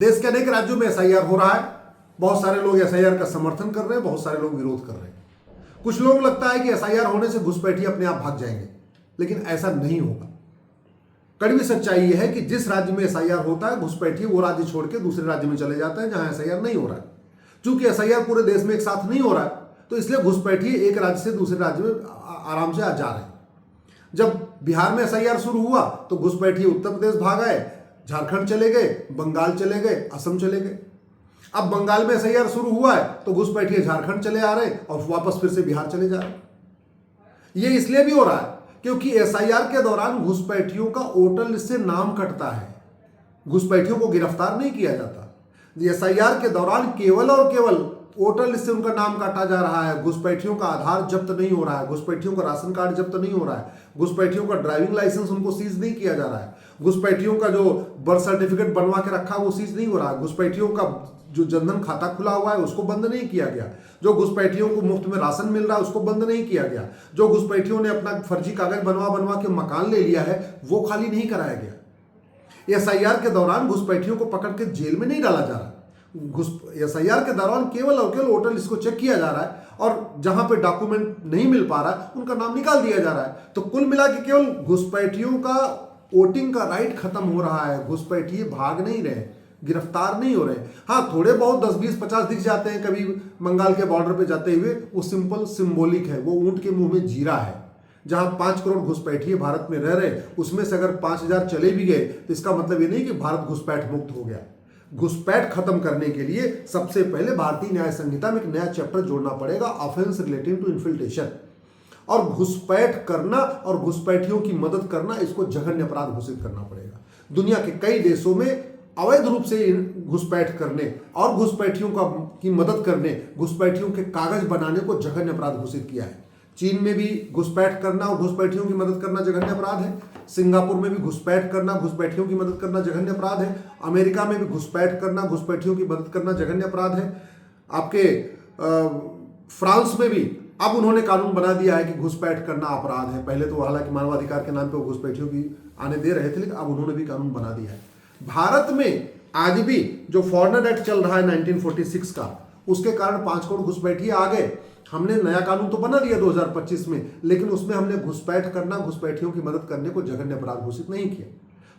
देश के अनेक राज्यों में एसआईआर हो रहा है। बहुत सारे लोग एसआईआर का समर्थन कर रहे हैं, बहुत सारे लोग विरोध कर रहे हैं। कुछ लोगों को लगता है कि एसआईआर होने से घुसपैठिए अपने आप भाग जाएंगे, लेकिन ऐसा नहीं होगा। कड़वी सच्चाई यह है कि जिस राज्य में एसआईआर होता है, घुसपैठिए वो राज्य छोड़ के दूसरे राज्य में चले जाते हैं जहां एसआईआर नहीं हो रहा है। चूंकि एसआईआर पूरे देश में एक साथ नहीं हो रहा है, तो इसलिए घुसपैठिए एक राज्य से दूसरे राज्य में आराम से आ जा रहे हैं। जब बिहार में एसआईआर शुरू हुआ तो घुसपैठिए उत्तर प्रदेश भाग आए, झारखंड चले गए, बंगाल चले गए, असम चले गए। अब बंगाल में एसआईआर शुरू हुआ है तो घुसपैठिए झारखंड चले आ रहे हैं और वापस फिर से बिहार चले जा रहे हैं। ये इसलिए भी हो रहा है क्योंकि एसआईआर के दौरान घुसपैठियों का वोटर लिस्ट से नाम कटता है, घुसपैठियों को गिरफ्तार नहीं किया जाता। एसआईआर के दौरान केवल और केवल वोटर लिस्ट से उनका नाम काटा जा रहा है। घुसपैठियों का आधार जब्त नहीं हो रहा है, घुसपैठियों का राशन कार्ड जब्त नहीं हो रहा है, घुसपैठियों का ड्राइविंग लाइसेंस उनको सीज नहीं किया जा रहा है, घुसपैठियों का जो बर्थ सर्टिफिकेट बनवा के रखा वो सीज नहीं हो रहा है, घुसपैठियों का जो जनधन खाता खुला हुआ है उसको बंद नहीं किया गया, जो घुसपैठियों को मुफ्त में राशन मिल रहा है उसको बंद नहीं किया गया, जो घुसपैठियों ने अपना फर्जी कागज बनवा बनवा के मकान ले लिया है वो खाली नहीं कराया गया। एसआईआर के दौरान घुसपैठियों को पकड़ के जेल में नहीं डाला जा रहा। एसआईआर के दौरान केवल और केवल वोटर लिस्ट को चेक किया जा रहा है और जहां पे डॉक्यूमेंट नहीं मिल पा रहा है उनका नाम निकाल दिया जा रहा है। तो कुल मिला के केवल घुसपैठियों का वोटिंग का राइट खत्म हो रहा है। घुसपैठिए भाग नहीं रहे, गिरफ्तार नहीं हो रहे। हाँ, थोड़े बहुत 10, 20, 50 दिख जाते हैं कभी बंगाल के बॉर्डर पे जाते हुए, वो सिंपल सिंबॉलिक है, वो ऊंट के मुंह में जीरा है। जहां 5 करोड़ घुसपैठिए भारत में रह रहे, उसमें से अगर 5,000 चले भी गए तो इसका मतलब ये नहीं कि भारत घुसपैठ मुक्त हो गया। घुसपैठ खत्म करने के लिए सबसे पहले भारतीय न्याय संहिता में एक नया चैप्टर जोड़ना पड़ेगा, ऑफेंस रिलेटिंग टू इन्फिल्ट्रेशन। और घुसपैठ करना और घुसपैठियों की मदद करना, इसको जघन्य अपराध घोषित करना पड़ेगा। दुनिया के कई देशों में अवैध रूप से घुसपैठ करने और घुसपैठियों की मदद करने, घुसपैठियों के कागज बनाने को जघन्य अपराध घोषित किया है। चीन में भी घुसपैठ करना और घुसपैठियों की मदद करना जघन्य अपराध है। सिंगापुर में भी घुसपैठ करना, घुसपैठियों की मदद करना जघन्य अपराध है। अमेरिका में भी घुसपैठ करना, घुसपैठियों की मदद करना जघन्य अपराध है। आपके फ्रांस में भी अब उन्होंने कानून बना दिया है कि घुसपैठ करना अपराध है। पहले तो हालांकि मानवाधिकार के नाम पे वो घुसपैठियों की आने दे रहे थे, लेकिन अब उन्होंने भी कानून बना दिया है। भारत में आज भी जो फॉरेनर एक्ट चल रहा है 1946 का, उसके कारण 5 करोड़ घुसपैठिए आ गए। हमने नया कानून तो बना दिया 2025 में, लेकिन उसमें हमने घुसपैठ करना, घुसपैठियों की मदद करने को जघन्य अपराध घोषित नहीं किया।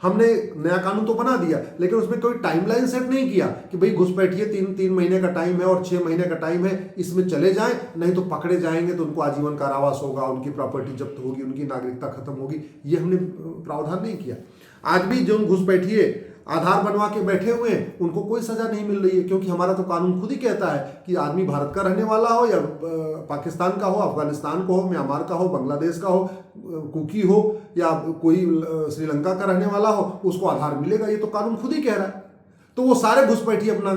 हमने नया कानून तो बना दिया, लेकिन उसमें कोई टाइमलाइन सेट नहीं किया कि भाई घुसपैठिए 3 महीने का टाइम है और 6 महीने का टाइम है, इसमें चले जाएं, नहीं तो पकड़े जाएंगे तो उनको आजीवन कारावास होगा, उनकी प्रॉपर्टी जब्त होगी, उनकी नागरिकता खत्म होगी। ये हमने प्रावधान नहीं किया। आज भी जो घुसपैठिए आधार बनवा के बैठे हुए हैं उनको कोई सजा नहीं मिल रही है, क्योंकि हमारा तो कानून खुद ही कहता है कि आदमी भारत का रहने वाला हो या पाकिस्तान का हो, अफगानिस्तान का हो, म्यांमार का हो, बांग्लादेश का हो, कुकी हो या कोई श्रीलंका का रहने वाला हो, उसको आधार मिलेगा। ये तो कानून खुद ही कह रहा है। तो वो सारे घुसपैठिए अपना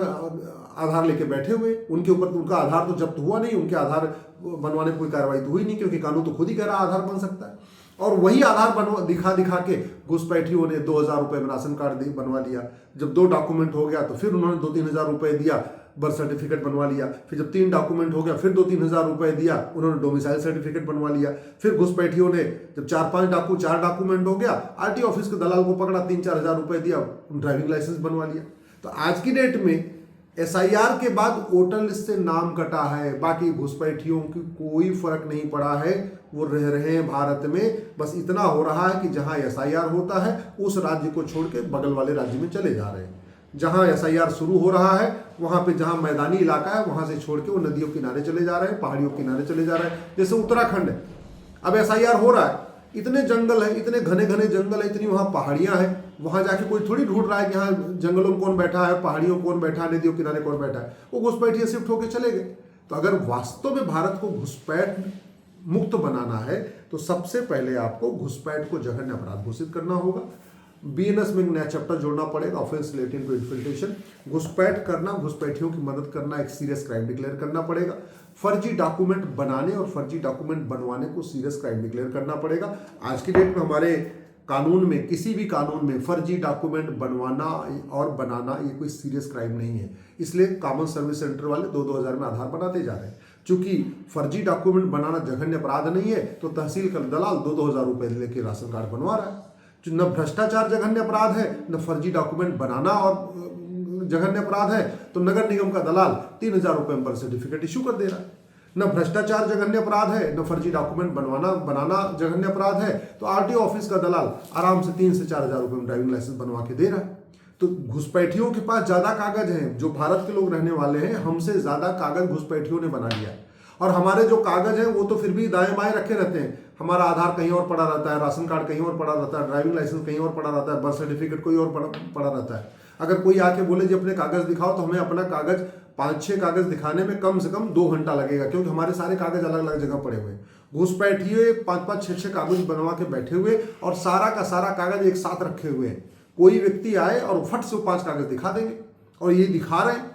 आधार लेके बैठे हुए, उनके ऊपर उनका आधार तो जब्त हुआ नहीं, उनके आधार बनवाने पर कोई कार्रवाई तो हुई नहीं, क्योंकि कानून तो खुद ही कह रहा है आधार बन सकता है। और वही आधार दिखा के घुसपैठियों ने 2,000 रुपये में राशन कार्ड बनवा लिया। जब 2 डॉक्यूमेंट हो गया तो फिर उन्होंने 2-3 हज़ार रुपये दिया, बर्थ सर्टिफिकेट बनवा लिया। फिर जब 3 डॉक्यूमेंट हो गया फिर 2-3 हज़ार रुपये दिया, उन्होंने डोमिसाइल सर्टिफिकेट बनवा लिया। फिर घुसपैठियों ने जब 4 डॉक्यूमेंट हो गया, आरटीओ ऑफिस के दलाल को पकड़ा, 3-4 हज़ार रुपये दिया, ड्राइविंग लाइसेंस बनवा लिया। तो आज की डेट में एसआईआर के बाद वोटर लिस्ट से नाम कटा है, बाकी घुसपैठियों की कोई फर्क नहीं पड़ा है। वो रह रहे हैं भारत में। बस इतना हो रहा है कि जहां एसआईआर होता है उस राज्य को छोड़ के बगल वाले राज्य में चले जा रहे हैं। जहां एसआईआर शुरू हो रहा है वहां पे जहां मैदानी इलाका है वहां से छोड़ के वो नदियों किनारे चले जा रहे हैं, पहाड़ियों किनारे चले जा रहे हैं। जैसे उत्तराखंड है, अब एसआईआर हो रहा है, इतने जंगल है, इतने घने घने जंगल है, इतनी वहाँ पहाड़ियाँ हैं, वहाँ जाके कोई थोड़ी ढूंढ रहा है कि यहाँ जंगलों में कौन बैठा है, पहाड़ियों में कौन बैठा है, नदियों किनारे कौन बैठा है। वो घुसपैठिए शिफ्ट होकर चले गए। तो अगर वास्तव में भारत को घुसपैठ मुक्त बनाना है तो सबसे पहले आपको घुसपैठ को जघन्य अपराध घोषित करना होगा। बीएनएस में एक नया चैप्टर जोड़ना पड़ेगा, ऑफेंस रिलेटिंग टू इन्फिल्ट्रेशन। घुसपैठ करना, घुसपैठियों की मदद करना एक सीरियस क्राइम डिक्लेयर करना पड़ेगा। फर्जी डॉक्यूमेंट बनाने और फर्जी डॉक्यूमेंट बनवाने को सीरियस क्राइम डिक्लेयर करना पड़ेगा। आज की डेट में हमारे कानून में, किसी भी कानून में फर्जी डॉक्यूमेंट बनवाना और बनाना ये कोई सीरियस क्राइम नहीं है। इसलिए कॉमन सर्विस सेंटर वाले 2-2 हज़ार में आधार बनाते जा रहे हैं। चूंकि फर्जी डॉक्यूमेंट बनाना जघन्य अपराध नहीं है, तो तहसील का दलाल 2-2 हज़ार रुपये लेके राशन कार्ड बनवा रहा है। न भ्रष्टाचार जघन्य अपराध है, न फर्जी डॉक्यूमेंट बनाना और जघन्य अपराध है तो नगर निगम का दलाल 3,000 रुपये में बर्थ सर्टिफिकेट इशू कर दे रहा है। न भ्रष्टाचार जघन्य अपराध है, न फर्जी डॉक्यूमेंट बनाना जघन्य अपराध है, तो आरटीओ ऑफिस का दलाल आराम से 3 से 4 हजार रुपये में ड्राइविंग लाइसेंस बनवा के दे रहा है। तो घुसपैठियों के पास ज्यादा कागज हैं, जो भारत के लोग रहने वाले हैं हमसे ज्यादा कागज घुसपैठियों ने बना लिया। और हमारे जो कागज हैं वो तो फिर भी दाएं बाएं रखे रहते हैं। हमारा आधार कहीं और पड़ा रहता है, राशन कार्ड कहीं और पड़ा रहता है, ड्राइविंग लाइसेंस कहीं और पड़ा रहता है, बर्थ सर्टिफिकेट कोई और पड़ा रहता है। अगर कोई आके बोले जी अपने कागज दिखाओ, तो हमें अपना कागज 5-6 कागज दिखाने में कम से कम 2 घंटा लगेगा, क्योंकि हमारे सारे कागज अलग अलग जगह पड़े हुए हैं। घुसपैठिए 5-5, 6-6 कागज बनवा के बैठे हुए और सारा का सारा कागज एक साथ रखे हुए हैं। कोई व्यक्ति आए और फट से वो 5 कागज दिखा देंगे, और ये दिखा रहे हैं,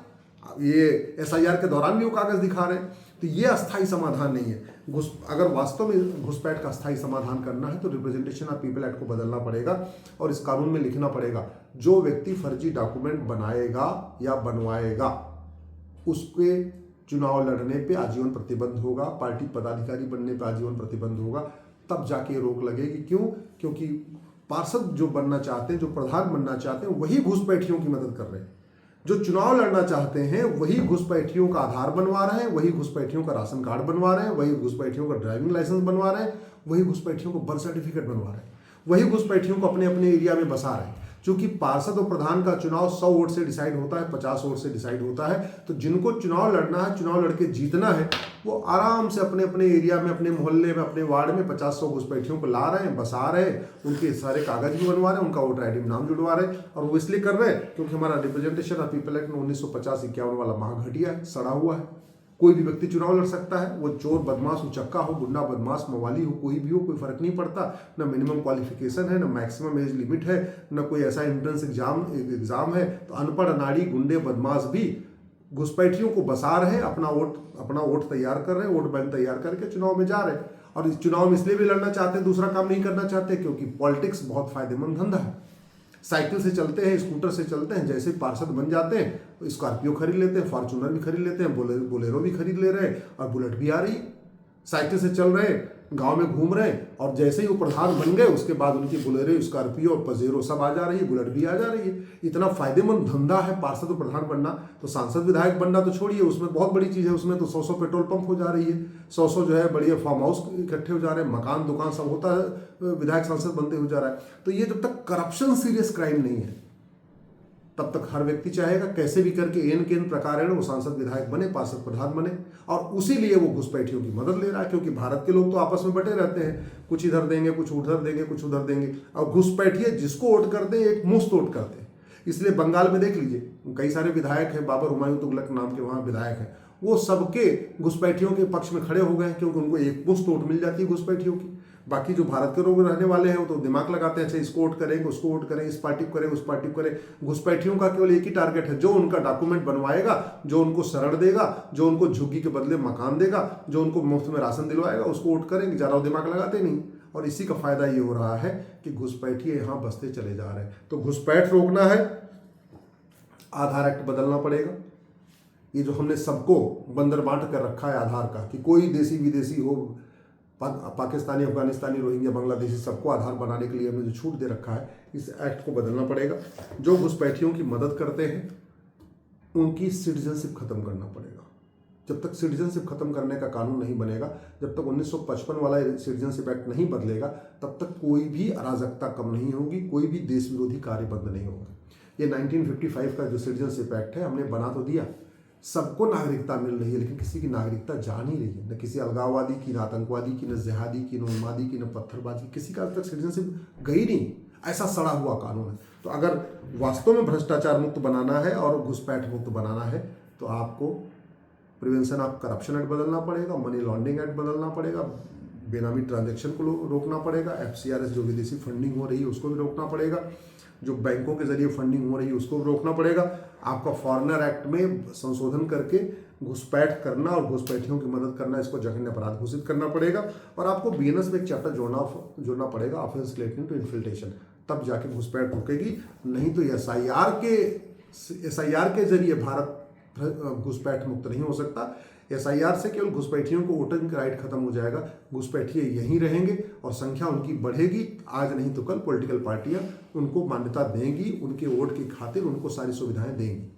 ये SIR के दौरान भी वो कागज दिखा रहे हैं। तो ये अस्थायी समाधान नहीं है। अगर वास्तव में घुसपैठ का अस्थायी समाधान करना है तो रिप्रेजेंटेशन ऑफ पीपल एक्ट को बदलना पड़ेगा और इस कानून में लिखना पड़ेगा, जो व्यक्ति फर्जी डॉक्यूमेंट बनाएगा या बनवाएगा उसके चुनाव लड़ने पे आजीवन प्रतिबंध होगा, पार्टी पदाधिकारी बनने पे आजीवन प्रतिबंध होगा। तब जाके रोक लगेगी। क्यों? क्योंकि पार्षद जो बनना चाहते हैं, जो प्रधान बनना चाहते हैं, वही घुसपैठियों की मदद कर रहे हैं। जो चुनाव लड़ना चाहते हैं वही घुसपैठियों का आधार बनवा रहे हैं, वही घुसपैठियों का राशन कार्ड बनवा रहे हैं, वही घुसपैठियों का ड्राइविंग लाइसेंस बनवा रहे हैं, वही घुसपैठियों को बर्थ सर्टिफिकेट बनवा रहे हैं, वही घुसपैठियों को अपने अपने एरिया में बसा रहे हैं। क्योंकि पार्षद और प्रधान का चुनाव 100 वोट से डिसाइड होता है, 50 वोट से डिसाइड होता है। तो जिनको चुनाव लड़ना है, चुनाव लड़के जीतना है, वो आराम से अपने अपने एरिया में, अपने मोहल्ले में, अपने वार्ड में 50-100 घुसपैठियों को ला रहे हैं, बसा रहे हैं, उनके सारे कागज भी बनवा रहे हैं, उनका वोटर ID में नाम जुड़वा रहे हैं। और वो इसलिए कर रहे हैं क्योंकि हमारा रिप्रेजेंटेशन ऑफ पीपल एक्ट में 1950-51 वाला महाघटिया है, सड़ा हुआ है। कोई भी व्यक्ति चुनाव लड़ सकता है, वो चोर, बदमाश, उचक्का हो, गुंडा, बदमाश, मवाली हो, कोई भी हो, कोई फर्क नहीं पड़ता। न मिनिमम क्वालिफिकेशन है, न मैक्सिमम एज लिमिट है, न कोई ऐसा एंट्रेंस एग्जाम है। तो अनपढ़, अनाड़ी, गुंडे, बदमाश भी घुसपैठियों को बसा रहे, अपना वोट तैयार कर रहे हैं, वोट बैंक तैयार करके चुनाव में जा रहे हैं। और इस चुनाव में इसलिए भी लड़ना चाहते हैं, दूसरा काम नहीं करना चाहते, क्योंकि पॉलिटिक्स बहुत फायदेमंद धंधा है। साइकिल से चलते हैं, स्कूटर से चलते हैं, जैसे पार्षद बन जाते हैं तो स्कॉर्पियो खरीद लेते हैं, फॉर्चूनर भी खरीद लेते हैं, बोलेरो भी खरीद ले रहे हैं, और बुलेट भी आ रही है। साइकिल से चल रहे हैं, गांव में घूम रहे हैं, और जैसे ही वो प्रधान बन गए उसके बाद उनकी बोलेरो, स्कॉर्पियो, पजेरो सब आ जा रही है, बुलेट भी आ जा रही है। इतना फायदेमंद धंधा है पार्षद और प्रधान बनना। तो सांसद विधायक बनना तो छोड़िए, उसमें बहुत बड़ी चीज़ है, उसमें तो 100 पेट्रोल पंप हो जा रही है, 100 जो है बढ़िया फार्म हाउस इकट्ठे हो जा रहे हैं, मकान दुकान सब होता है, विधायक सांसद बनते हो जा रहा है। तो ये जब तक करप्शन सीरियस क्राइम नहीं है तब तक हर व्यक्ति चाहेगा कैसे भी करके एन के एन प्रकार वो सांसद विधायक बने, पार्षद प्रधान बने। और उसी लिए वो घुसपैठियों की मदद ले रहा है, क्योंकि भारत के लोग तो आपस में बटे रहते हैं, कुछ इधर देंगे, कुछ उधर देंगे, कुछ उधर देंगे। और घुसपैठिए जिसको वोट करते हैं एक मुश्त वोट करते हैं। इसलिए बंगाल में देख लीजिए, कई सारे विधायक हैं, बाबर हुमायूं तुगलक नाम के वहाँ विधायक हैं, वो सबके घुसपैठियों के पक्ष में खड़े हो गए, क्योंकि उनको एक मुश्त वोट मिल जाती है घुसपैठियों की। बाकी जो भारत के लोग रहने वाले हैं वो तो दिमाग लगाते हैं, अच्छा इसको वोट करेंगे, उसको वोट करें, इस पार्टी को करें, उस पार्टी को करें। घुसपैठियों का केवल एक ही टारगेट है, जो उनका डॉक्यूमेंट बनवाएगा, जो उनको शरण देगा, जो उनको झुग्गी के बदले मकान देगा, जो उनको मुफ्त में राशन दिलवाएगा, उसको वोट करेंगे, ज़्यादा दिमाग लगाते नहीं। और इसी का फायदा ये हो रहा है कि घुसपैठिए यहाँ बसते चले जा रहे हैं। तो घुसपैठ रोकना है, आधार एक्ट बदलना पड़ेगा। ये जो हमने सबको बंदर बांट कर रखा है आधार का, कि कोई देसी विदेशी हो, पाकिस्तानी, अफगानिस्तानी, रोहिंग्या, बांग्लादेशी, सबको आधार बनाने के लिए हमने जो छूट दे रखा है, इस एक्ट को बदलना पड़ेगा। जो घुसपैठियों की मदद करते हैं उनकी सिटीजनशिप खत्म करना पड़ेगा। जब तक सिटीजनशिप खत्म करने का कानून नहीं बनेगा, जब तक 1955 वाला सिटीजनशिप एक्ट नहीं बदलेगा, तब तक कोई भी अराजकता कम नहीं होगी, कोई भी देश विरोधी कार्य बंद नहीं होगा। ये 1955 का जो सिटीजनशिप एक्ट है हमने बना तो दिया, सबको नागरिकता मिल रही है, लेकिन किसी की नागरिकता जा नहीं रही है, न किसी अलगाववादी की, न आतंकवादी की, न जिहादी की, न उन्मादी की, न पत्थरबाजी, किसी का आज तक सिटीजनशिप गई नहीं। ऐसा सड़ा हुआ कानून है। तो अगर वास्तव में भ्रष्टाचार मुक्त बनाना है और घुसपैठ मुक्त बनाना है तो आपको प्रिवेंशन ऑफ करप्शन एक्ट बदलना पड़ेगा, मनी लॉन्ड्रिंग एक्ट बदलना पड़ेगा, बेनामी ट्रांजैक्शन को रोकना पड़ेगा, FCRS जो विदेशी फंडिंग हो रही है उसको भी रोकना पड़ेगा, जो बैंकों के जरिए फंडिंग हो रही है उसको रोकना पड़ेगा। आपका फॉरेनर एक्ट में संशोधन करके घुसपैठ करना और घुसपैठियों की मदद करना, इसको जघन्य अपराध घोषित करना पड़ेगा। और आपको BNS में एक चैप्टर जोड़ना पड़ेगा, ऑफेंस रिलेटिंग टू इन्फिल्ट्रेशन, तब जाके घुसपैठ रुकेगी। नहीं तो SIR के जरिए भारत घुसपैठ मुक्त नहीं हो सकता। SIR से केवल घुसपैठियों को वोटिंग राइट खत्म हो जाएगा, घुसपैठिए यहीं रहेंगे और संख्या उनकी बढ़ेगी। आज नहीं तो कल पॉलिटिकल पार्टियां उनको मान्यता देंगी, उनके वोट की खातिर उनको सारी सुविधाएं देंगी।